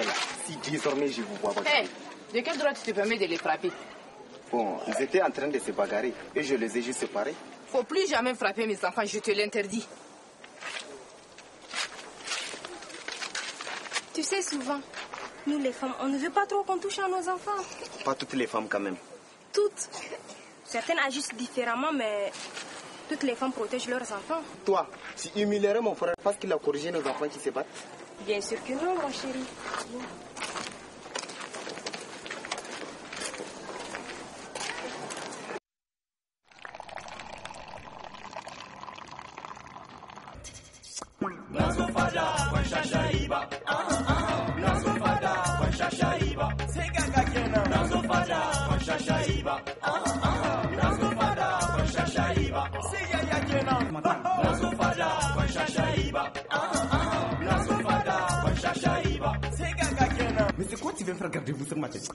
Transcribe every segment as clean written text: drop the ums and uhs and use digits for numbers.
là. Si désormais je vous vois battre. Hey, de quel droit tu te permets de les frapper? Bon, ils étaient en train de se bagarrer et je les ai juste séparés. Faut plus jamais frapper mes enfants, je te l'interdis. Tu sais, souvent, nous les femmes, on ne veut pas trop qu'on touche à nos enfants. Pas toutes les femmes quand même. Toutes. Certaines agissent différemment, mais toutes les femmes protègent leurs enfants. Toi, tu humilierais mon frère parce qu'il a corrigé nos enfants qui se battent? Bien sûr que non, mon chéri. Mais c'est quoi tu viens faire garder vous sur ma tête?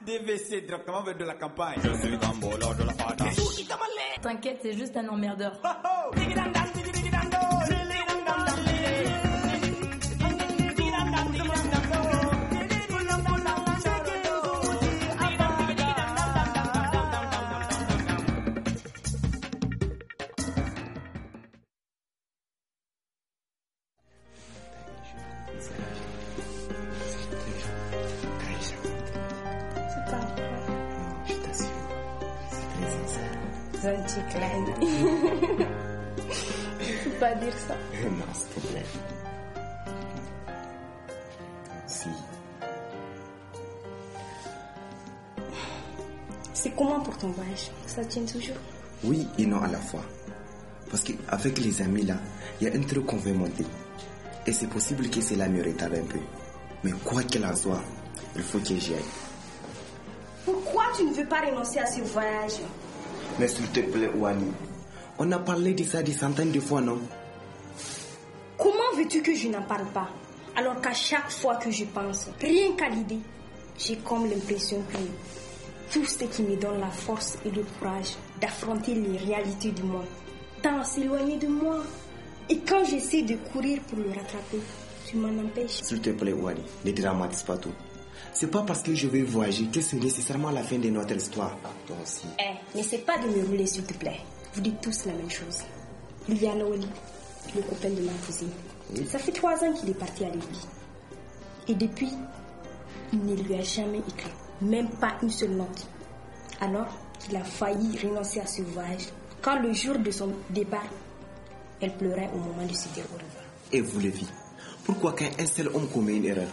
DVC directement vers de la campagne. Je suis Gambola de la Fada. T'inquiète, c'est juste un emmerdeur. Gentil kleine. Faut pas dire ça. Non, s'il te plaît. Si. C'est comment pour ton voyage? Ça tient toujours? Oui et non à la fois. Parce qu'avec les amis là, il y a un truc qu'on veut monter. Et c'est possible que cela me retarde un peu. Mais quoi qu'il en soit, il faut que j'y aille. Pourquoi tu ne veux pas renoncer à ce voyage? Mais s'il te plaît, Wani, on a parlé de ça des centaines de fois, non? Comment veux-tu que je n'en parle pas? Alors qu'à chaque fois que je pense, rien qu'à l'idée, j'ai comme l'impression que tout ce qui me donne la force et le courage d'affronter les réalités du monde tend à s'éloigner de moi. Et quand j'essaie de courir pour le rattraper, tu m'en empêches. S'il te plaît, Wani, ne dramatise pas tout. C'est pas parce que je vais voyager que c'est nécessairement la fin de notre histoire. Toi aussi. N'essaie pas de me rouler, s'il te plaît. Vous dites tous la même chose. Il y a Noélie, le copain de ma cousine. Oui. Ça fait 3 ans qu'il est parti à l'église. Et depuis, il ne lui a jamais écrit, même pas une seule note. Alors qu'il a failli renoncer à ce voyage. Quand le jour de son départ, elle pleurait au moment de se dire au revoir. Et vous les filles, pourquoi quand un seul homme commet une erreur,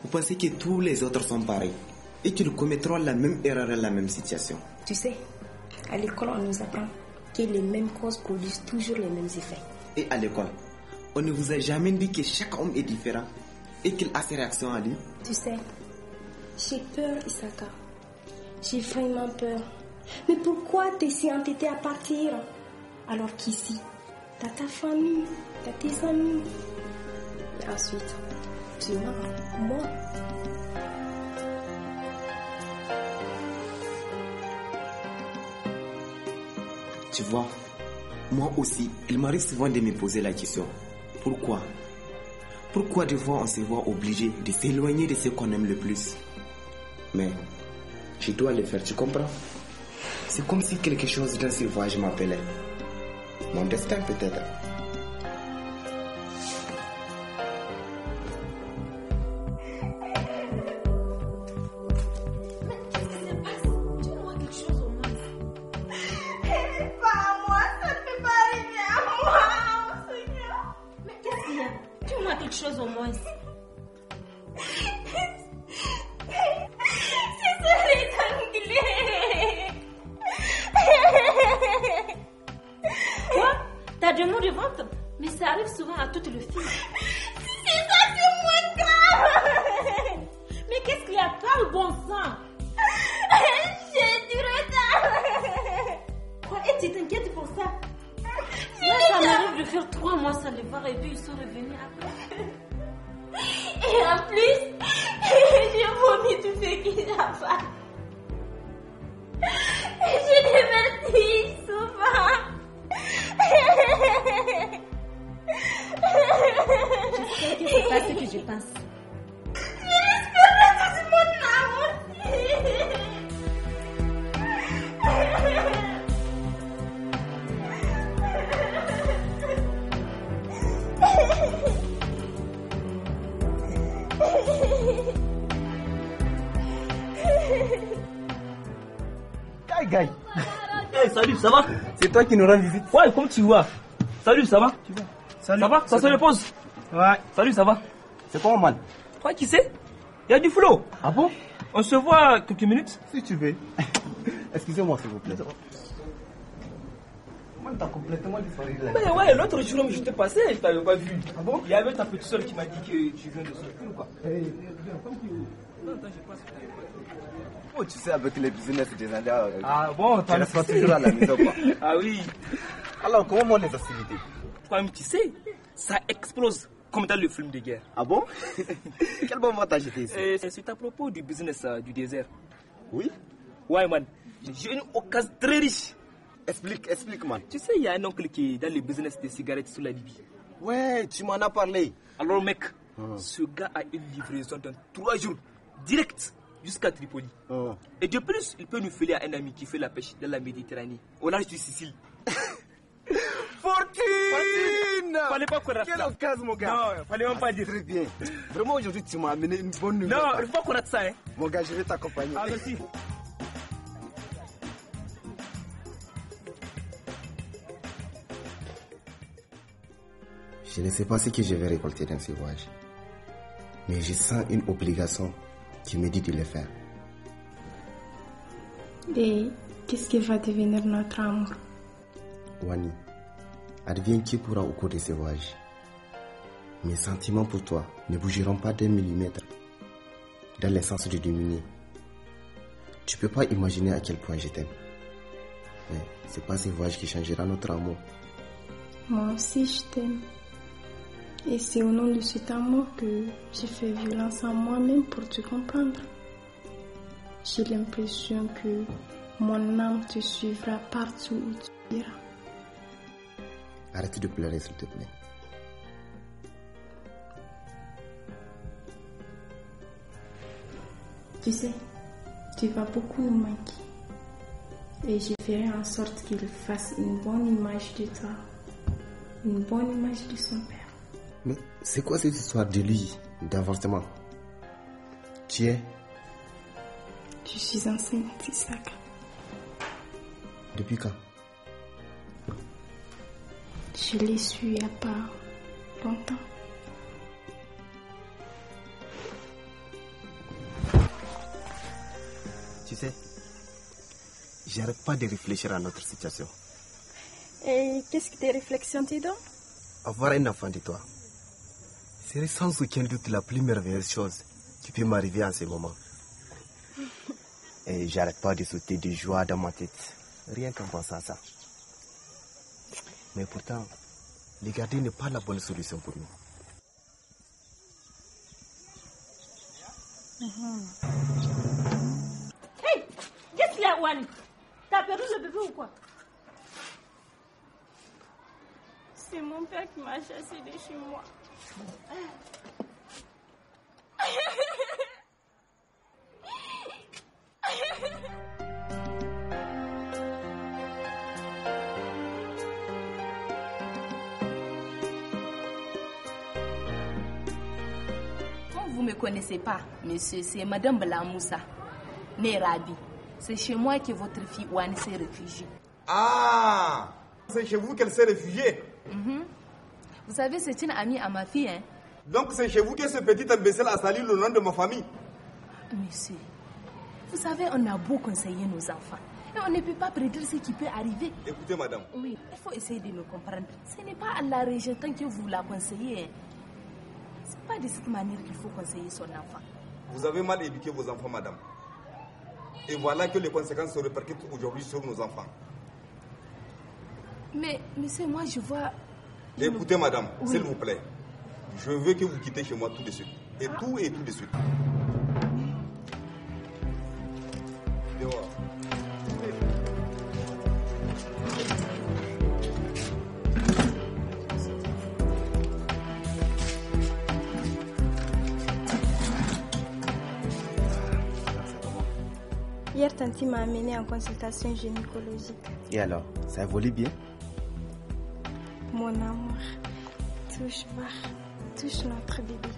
vous pensez que tous les autres sont pareils et qu'ils commettront la même erreur dans la même situation? Tu sais, à l'école, on nous apprend que les mêmes causes produisent toujours les mêmes effets. Et à l'école, on ne vous a jamais dit que chaque homme est différent et qu'il a ses réactions à lui? Tu sais, j'ai peur, Isaka. J'ai vraiment peur. Mais pourquoi t'es si entêté à partir? Alors qu'ici, t'as ta famille, t'as tes amis. Et ensuite, tu m'as, moi. Tu vois, moi aussi, il m'arrive souvent de me poser la question. Pourquoi? Pourquoi des fois on se voit obligé de s'éloigner de ce qu'on aime le plus? Mais je dois le faire, tu comprends? C'est comme si quelque chose dans ce voyage m'appelait. Mon destin peut-être. Hey, guy. Hey, salut, ça va? C'est toi qui nous rends visite? Ouais, comme tu vois. Salut, ça va? Tu vas? Salut. Ça va? Ça se repose? Ouais. Salut, ça va? C'est comment, man? Toi, qui sais? Il y a du flow. Ah bon? On se voit quelques minutes? Si tu veux. Excusez-moi, s'il vous plaît. Man, t'as complètement disparu là. Mais ouais, l'autre jour, je t'ai passé, je t'avais pas vu. Ah bon? Il y avait ta petite soeur qui m'a dit que tu viens de sortir ou quoi? Oh, tu sais, avec les business des Indiens, ah bon, tu restes pas toujours à la maison, quoi. Ah oui. Alors, comment vont les hostilités? Toi-même, tu sais, ça explose comme dans le film de guerre. Ah bon? Quel bon vent t'as jeté ici? C'est à propos du business du désert. Oui? Ouais, man. J'ai une occasion très riche. Explique, man. Tu sais, il y a un oncle qui est dans le business des cigarettes sur la Libye. Ouais, tu m'en as parlé. Alors, mec, ce gars a une livraison dans 3 jours, direct, jusqu'à Tripoli. Et de plus, il peut nous filer à un ami qui fait la pêche dans la Méditerranée, au large du Sicile. Fortune! Fallait pas qu'on rate ça. Quelle occasion, mon gars. Non, fallait même pas dire. Très bien. Vraiment, aujourd'hui, tu m'as amené une bonne nouvelle. Non, il faut pas qu'on rate ça, hein. Mon gars, je vais t'accompagner. Ah, merci. Je ne sais pas ce que je vais récolter dans ce voyage. Mais je sens une obligation qui me dit de le faire. Et qu'est-ce qui va devenir notre amour? Wani, advienne qui pourra au cours de ce voyage. Mes sentiments pour toi ne bougeront pas d'1 millimètre dans le sens de diminuer. Tu peux pas imaginer à quel point je t'aime. Mais c'est pas ce voyage qui changera notre amour. Moi aussi, je t'aime. Et c'est au nom de cet amour que j'ai fait violence à moi-même pour te comprendre. J'ai l'impression que mon âme te suivra partout où tu iras. Arrête de pleurer, s'il te plaît. Tu sais, tu vas beaucoup nous manquer. Et je ferai en sorte qu'il fasse une bonne image de toi. Une bonne image de son père. Mais c'est quoi cette histoire de lui, d'avortement? Tu es? Je suis enceinte, Isaac. Depuis quand? Je l'ai su il n'y a pas longtemps. Tu sais, j'arrête pas de réfléchir à notre situation. Et qu'est-ce que tes réflexions te donnent? Avoir un enfant de toi serait sans aucun doute la plus merveilleuse chose qui peut m'arriver en ce moment. Et j'arrête pas de sauter de joie dans ma tête, rien qu'en pensant à ça. Mais pourtant, les garder n'est pas la bonne solution pour nous. Hey, qu'est-ce qu'il y a, Wani? T'as perdu le bébé ou quoi? C'est mon père qui m'a chassé de chez moi. Vous ne me connaissez pas, monsieur, c'est Madame Blamoussa, née Rabi. C'est chez moi que votre fille Wani s'est réfugiée. Ah, c'est chez vous qu'elle s'est réfugiée. Vous savez, c'est une amie à ma fille, hein. Donc c'est chez vous que ce petit imbécile a sali le nom de ma famille. Monsieur, vous savez, on a beau conseiller nos enfants. Et on ne peut pas prédire ce qui peut arriver. Écoutez, madame. Oui, il faut essayer de me comprendre. Ce n'est pas à la rejetant que vous la conseillez. Ce n'est pas de cette manière qu'il faut conseiller son enfant. Vous avez mal éduqué vos enfants, madame. Et voilà que les conséquences se répercutent aujourd'hui sur nos enfants. Mais, monsieur, moi, je vois... Écoutez, madame, oui, s'il vous plaît. Je veux que vous quittez chez moi tout de suite. Et tout de suite. Dehors. Hier, Tanti m'a amené en consultation gynécologique. Et alors, ça évolue bien? Mon amour, touche notre bébé.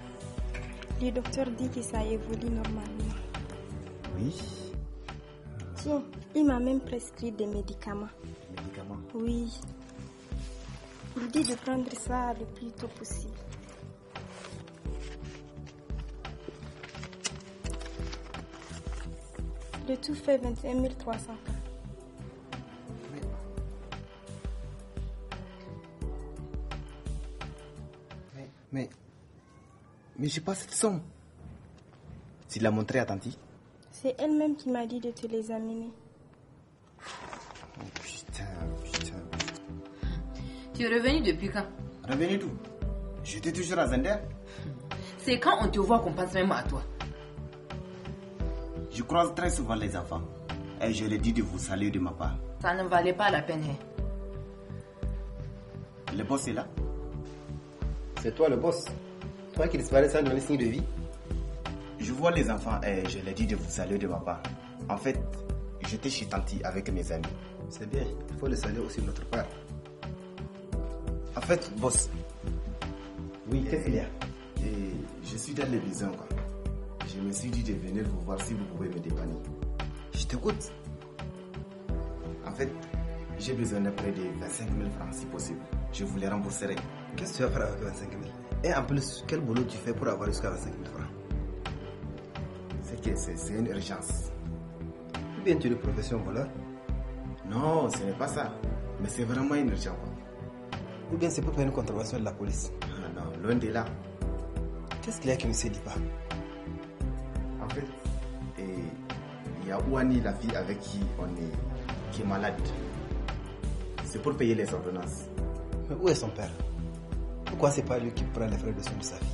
Le docteur dit que ça évolue normalement. Oui. Tiens, Il m'a même prescrit des médicaments. Médicaments? Oui. Il dit de prendre ça le plus tôt possible. Le tout fait 21 300 francs. Mais j'ai pas cette somme. Tu l'as montré à Tanti? C'est elle-même qui m'a dit de te les amener. Oh putain. Tu es revenu depuis quand? Revenu d'où? J'étais toujours à Zender. C'est quand on te voit qu'on pense même à toi. Je croise très souvent les enfants. Et je leur dis de vous saluer de ma part. Ça ne valait pas la peine. Hein. Le boss est là? C'est toi le boss. Toi qui disparais sans donner signe de vie. Je vois les enfants et je leur dis de vous saluer de ma part. En fait, j'étais chez Tanti avec mes amis. C'est bien, il faut le saluer aussi de notre part. En fait, boss. Oui, qu'est-ce qu'il y a? Et je suis dans les besoins, quoi. Je me suis dit de venir vous voir si vous pouvez me dépanner. Je t'écoute. En fait, j'ai besoin de près de 25 000 francs si possible. Je vous les rembourserai. Qu'est-ce que tu vas faire avec 25 000? Et en plus, quel boulot tu fais pour avoir jusqu'à 25 000 francs? C'est que c'est une urgence. Ou bien tu es de profession voleur? Non, ce n'est pas ça. Mais c'est vraiment une urgence, quoi. Ou bien c'est pour faire une contravention de la police? Ah non, loin de là. Qu'est-ce qu'il y a qui ne se dit pas? En fait, il y a Ouani, la fille avec qui qui est malade. C'est pour payer les ordonnances. Mais où est son père? Pourquoi c'est pas lui qui prend les frais de soins de sa fille?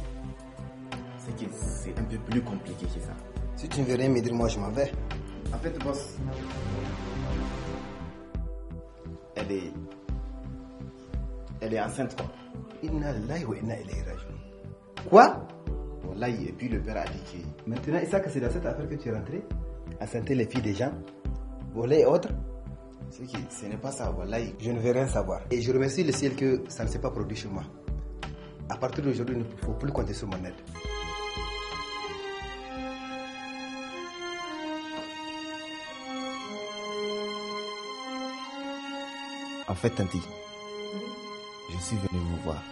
C'est que c'est un peu plus compliqué que ça. Si tu ne veux rien me dire, moi je m'en vais. En fait, boss, elle est enceinte, quoi. Inna lillahi wa inna ilayhi raji'un. Quoi? Wallahi, et puis le père a dit que... Maintenant, Issa, que c'est dans cette affaire que tu es rentré? Enceinte les filles des gens? Voler et autres? C'est que ce n'est pas ça, wallahi. Je ne veux rien savoir. Et je remercie le ciel que ça ne s'est pas produit chez moi. À partir d'aujourd'hui, il ne faut plus compter sur mon aide. En fait, Tanti, je suis venu vous voir.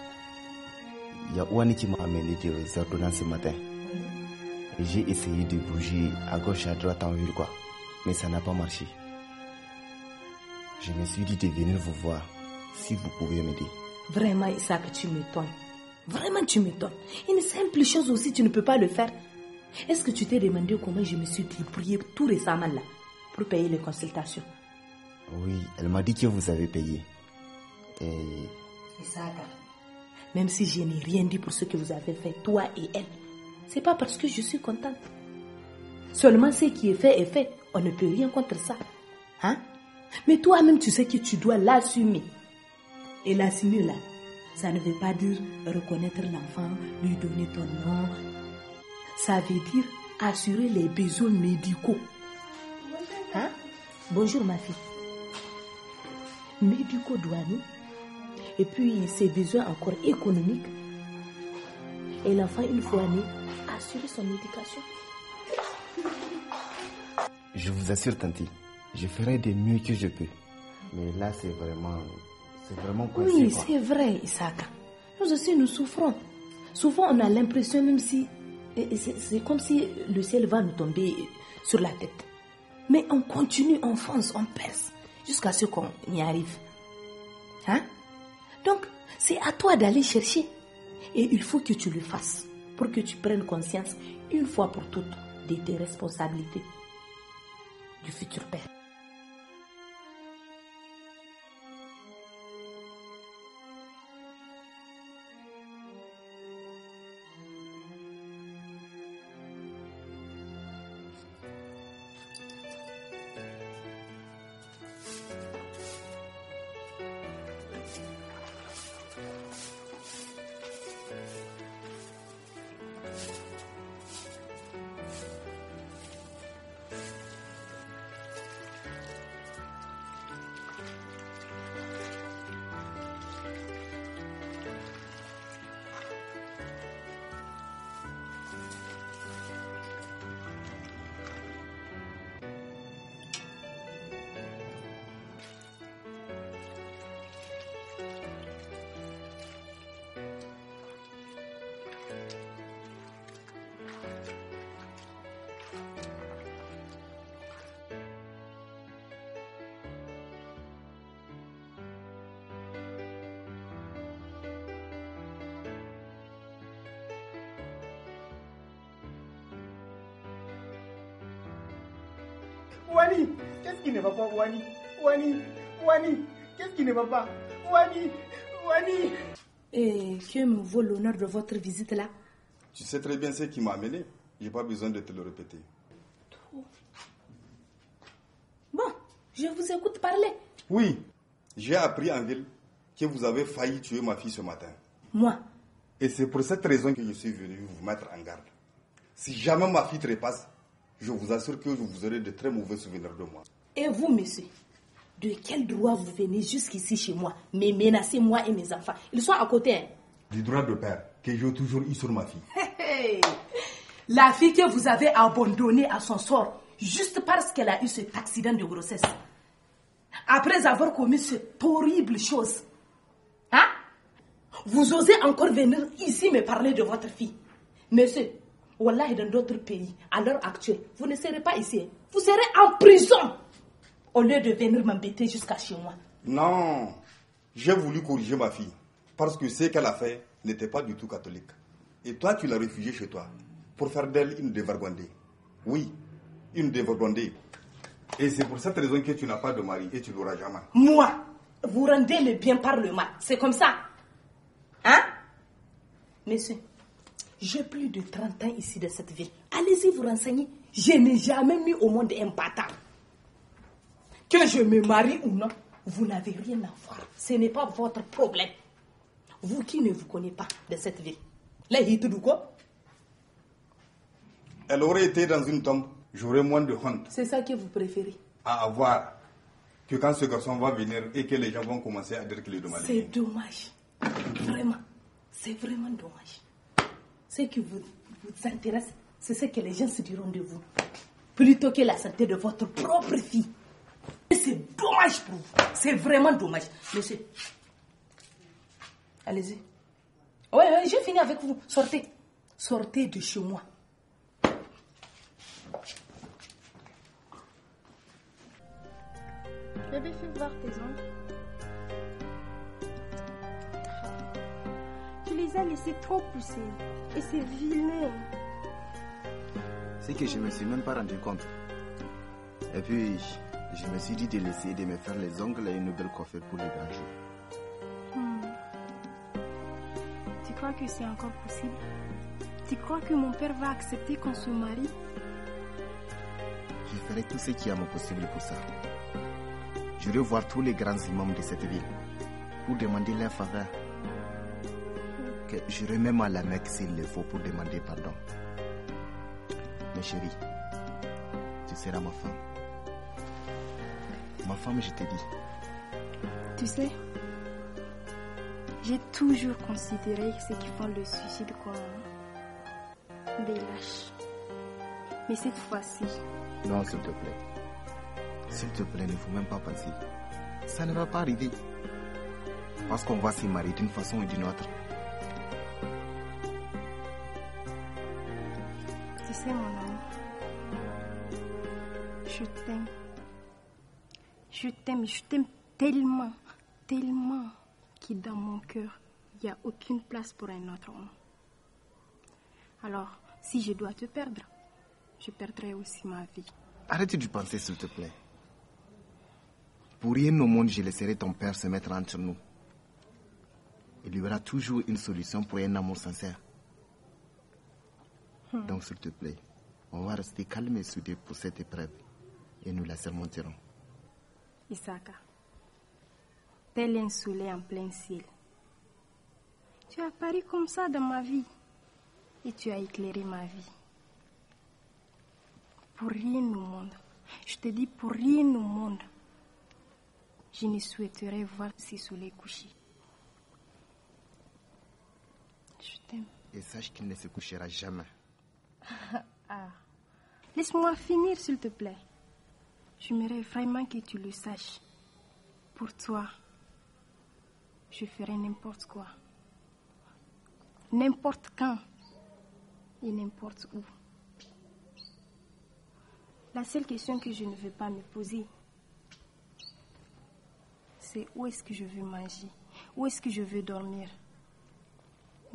Il y a Ouani qui m'a amené des ordonnances ce matin. Et j'ai essayé de bouger à gauche et à droite en ville, quoi. Mais ça n'a pas marché. Je me suis dit de venir vous voir, si vous pouvez m'aider. Vraiment, Isaac, tu m'étonnes. Vraiment, tu m'étonnes. Une simple chose aussi, tu ne peux pas le faire. Est-ce que tu t'es demandé comment je me suis débrouillée tout récemment là, pour payer les consultations? Oui, elle m'a dit que vous avez payé. Et... Isaac, même si je n'ai rien dit pour ce que vous avez fait, toi et elle, c'est pas parce que je suis contente. Seulement ce qui est fait, on ne peut rien contre ça. Hein? Mais toi-même, tu sais que tu dois l'assumer. Et l'assumer là, ça ne veut pas dire reconnaître l'enfant, lui donner ton nom. Ça veut dire assurer les besoins médicaux. Hein? Bonjour ma fille. Médicaux douaniers. Et puis ses besoins encore économiques. Et l'enfant, une fois né, assurer son éducation. Je vous assure, Tanti, je ferai de mieux que je peux. Mais là, c'est vraiment coincé, Oui, quoi. c'est vrai, Isaka. Nous aussi, nous souffrons. Souvent, on a l'impression même si... C'est comme si le ciel va nous tomber sur la tête. Mais on continue, on fonce, on perce, jusqu'à ce qu'on y arrive. Hein? Donc, c'est à toi d'aller chercher. Et il faut que tu le fasses pour que tu prennes conscience, une fois pour toutes, de tes responsabilités du futur père. Ouani, qu'est-ce qui ne va pas, Ouani? Ouani, qu'est-ce qui ne va pas? Ouani. Et que me vaut l'honneur de votre visite là? Tu sais très bien ce qui m'a amené. Je n'ai pas besoin de te le répéter. Bon, je vous écoute parler. Oui, j'ai appris en ville que vous avez failli tuer ma fille ce matin. Moi? Et c'est pour cette raison que je suis venu vous mettre en garde. Si jamais ma fille trépasse, je vous assure que vous aurez de très mauvais souvenirs de moi. Et vous, monsieur, de quel droit vous venez jusqu'ici chez moi, me menacer moi et mes enfants? Ils sont à côté, hein? Du droit de père que j'ai toujours eu sur ma fille. La fille que vous avez abandonnée à son sort, juste parce qu'elle a eu cet accident de grossesse. Après avoir commis cette horrible chose. Hein? Vous osez encore venir ici me parler de votre fille. Monsieur, Wallah, dans d'autres pays, à l'heure actuelle, vous ne serez pas ici. Vous serez en prison. Au lieu de venir m'embêter jusqu'à chez moi. Non, j'ai voulu corriger ma fille. Parce que ce qu'elle a fait n'était pas du tout catholique. Et toi, tu l'as réfugiée chez toi. Pour faire d'elle une dévergondée. Oui, une dévergondée. Et c'est pour cette raison que tu n'as pas de mari et tu l'auras jamais. Moi, vous rendez le bien par le mal. C'est comme ça. Hein? Monsieur, j'ai plus de 30 ans ici dans cette ville. Allez-y vous renseigner. Je n'ai jamais mis au monde un bâtard. Que je me marie ou non, vous n'avez rien à voir. Ce n'est pas votre problème. Vous qui ne vous connaissez pas de cette ville. Là, il te dit quoi? Elle aurait été dans une tombe, j'aurais moins de honte. C'est ça que vous préférez? À avoir que quand ce garçon va venir et que les gens vont commencer à dire qu'il est dommage. C'est dommage. Vraiment. C'est vraiment dommage. Ce qui vous intéresse, c'est ce que les gens se diront de vous. Plutôt que la santé de votre propre fille. C'est dommage pour vous. C'est vraiment dommage. Monsieur, allez-y. Oui, j'ai fini avec vous. Sortez. Sortez de chez moi. Bébé, fais voir tes ongles. Tu les as laissés trop pousser. Et c'est vilain. C'est que je me suis même pas rendu compte. Et puis, je me suis dit de laisser de me faire les ongles et une nouvelle coiffure pour les grands jours. Tu crois que c'est encore possible? Tu crois que mon père va accepter qu'on se marie? Je ferai tout ce qui est à mon possible pour ça. Je vais voir tous les grands imams de cette ville pour demander leur faveur. Que je remets à la Mecque s'il le faut pour demander pardon. Mais chérie, tu seras ma femme. Ma femme, je te dis. Tu sais, j'ai toujours considéré ceux qui font le suicide comme des lâches. Mais cette fois-ci... Non, s'il te plaît. S'il te plaît, ne faut même pas penser. Ça ne va pas arriver. Parce qu'on va se marier d'une façon ou d'une autre. Tu sais, mon amour, je t'aime. Je t'aime tellement, tellement que dans mon cœur, il n'y a aucune place pour un autre homme. Alors, si je dois te perdre, je perdrai aussi ma vie. Arrête de penser, s'il te plaît. Pour rien au monde, je laisserai ton père se mettre entre nous. Il y aura toujours une solution pour un amour sincère. Donc, s'il te plaît, on va rester calme et soudés pour cette épreuve. Et nous la surmonterons. Isaka, tel un soleil en plein ciel. Tu as apparu comme ça dans ma vie. Et tu as éclairé ma vie. Pour rien au monde, je te dis pour rien au monde, je ne souhaiterais voir ce soleil coucher. Je t'aime. Et sache qu'il ne se couchera jamais. Laisse-moi finir, s'il te plaît. J'aimerais vraiment que tu le saches. Pour toi, je ferai n'importe quoi. N'importe quand et n'importe où. La seule question que je ne veux pas me poser, c'est où est-ce que je veux manger, où est-ce que je veux dormir,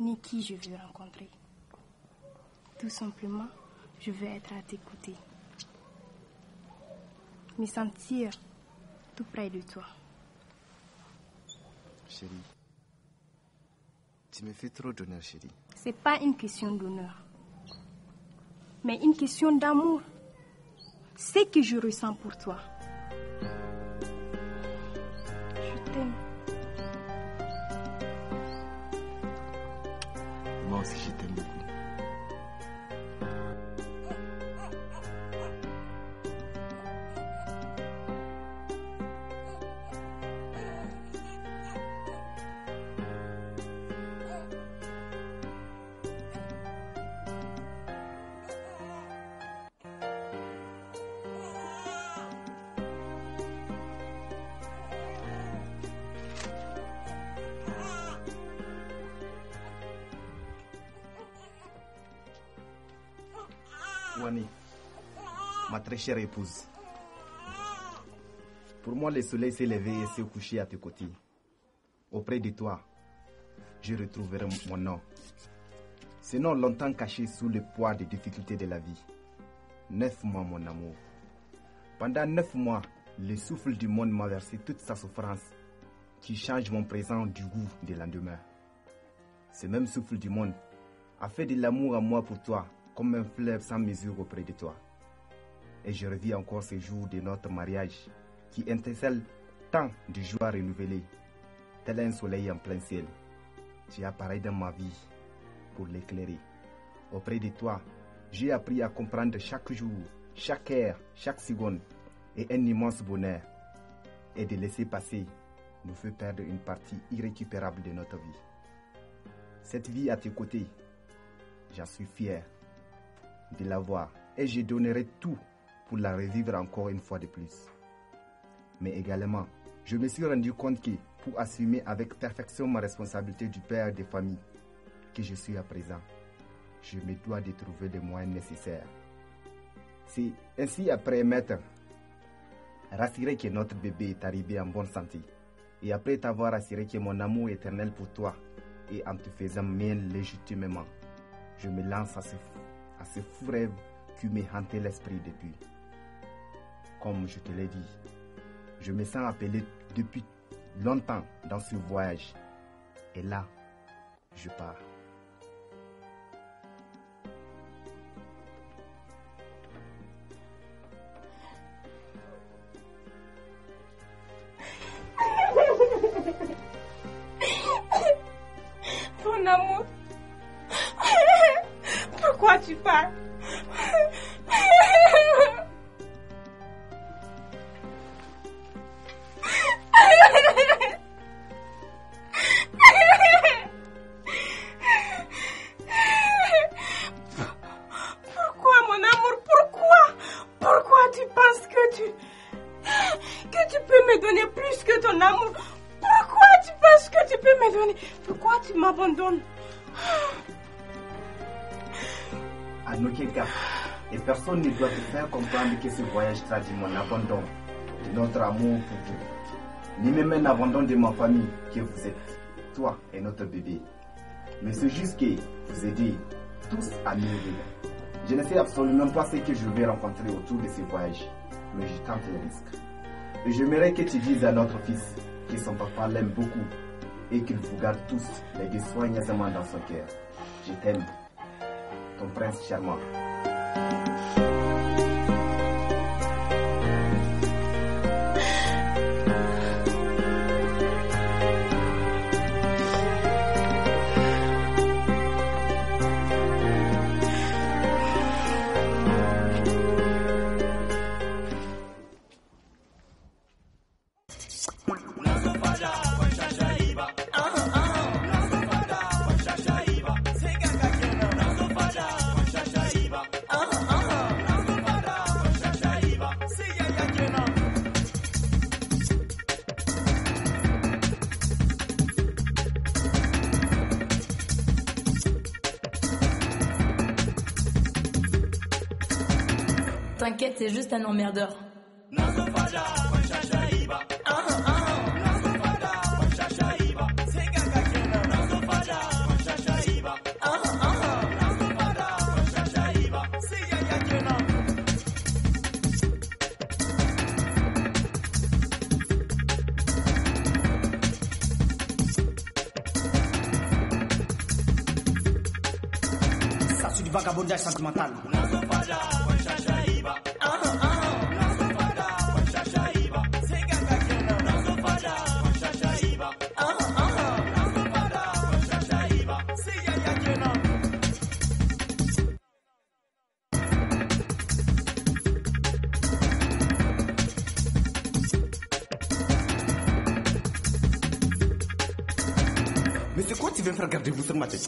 ni qui je veux rencontrer. Tout simplement, je veux être à tes côtés. me sentir tout près de toi. Chérie, tu me fais trop d'honneur, chérie. C'est pas une question d'honneur, mais une question d'amour. C'est ce que je ressens pour toi. Je t'aime. Moi aussi, je t'aime beaucoup. Wani, ma très chère épouse, pour moi le soleil s'est levé et s'est couché à tes côtés. Auprès de toi, je retrouverai mon nom. Ce nom longtemps caché sous le poids des difficultés de la vie. 9 mois, mon amour. Pendant 9 mois, le souffle du monde m'a versé toute sa souffrance qui change mon présent du goût de lendemain. Ce même souffle du monde a fait de l'amour à moi pour toi comme un fleuve sans mesure auprès de toi. Et je revis encore ce jour de notre mariage qui étincelle tant de joie renouvelée, tel un soleil en plein ciel. Tu apparais dans ma vie pour l'éclairer. Auprès de toi, j'ai appris à comprendre chaque jour, chaque heure, chaque seconde et un immense bonheur. Et de laisser passer nous fait perdre une partie irrécupérable de notre vie. Cette vie à tes côtés, j'en suis fier de l'avoir et je donnerai tout pour la revivre encore une fois de plus. Mais également, je me suis rendu compte que pour assumer avec perfection ma responsabilité du père de famille que je suis à présent, je me dois de trouver les moyens nécessaires. C'est ainsi après m'être rassuré que notre bébé est arrivé en bonne santé et après t'avoir assuré que mon amour éternel pour toi et en te faisant mien légitimement, je me lance à ce fou rêve qui me hantait l'esprit depuis. Comme je te l'ai dit, je me sens appelé depuis longtemps dans ce voyage. Et là, je pars. Mon amour, pourquoi tu pars? Pourquoi, mon amour, pourquoi tu penses que tu peux me donner plus que ton amour? Pourquoi tu penses que tu peux me donner? Pourquoi tu m'abandonnes? À aucun cas, et personne ne doit te faire comprendre que ce voyage traduit mon abandon de notre amour pour vous, ni même un abandon de ma famille que vous êtes, toi et notre bébé. Mais c'est juste que vous aidez tous à mieux vivre. Je ne sais absolument pas ce que je vais rencontrer autour de ce voyage, mais je tente le risque. Et j'aimerais que tu dises à notre fils que son papa l'aime beaucoup et qu'il vous garde tous les deux soigneusement dans son cœur. Je t'aime, ton prince charmant. T'inquiète, c'est juste un emmerdeur. du vagabondage sentimental. Mais c'est quoi tu viens faire garder vous sur ma tête?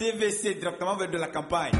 DVC directement vers de la campagne.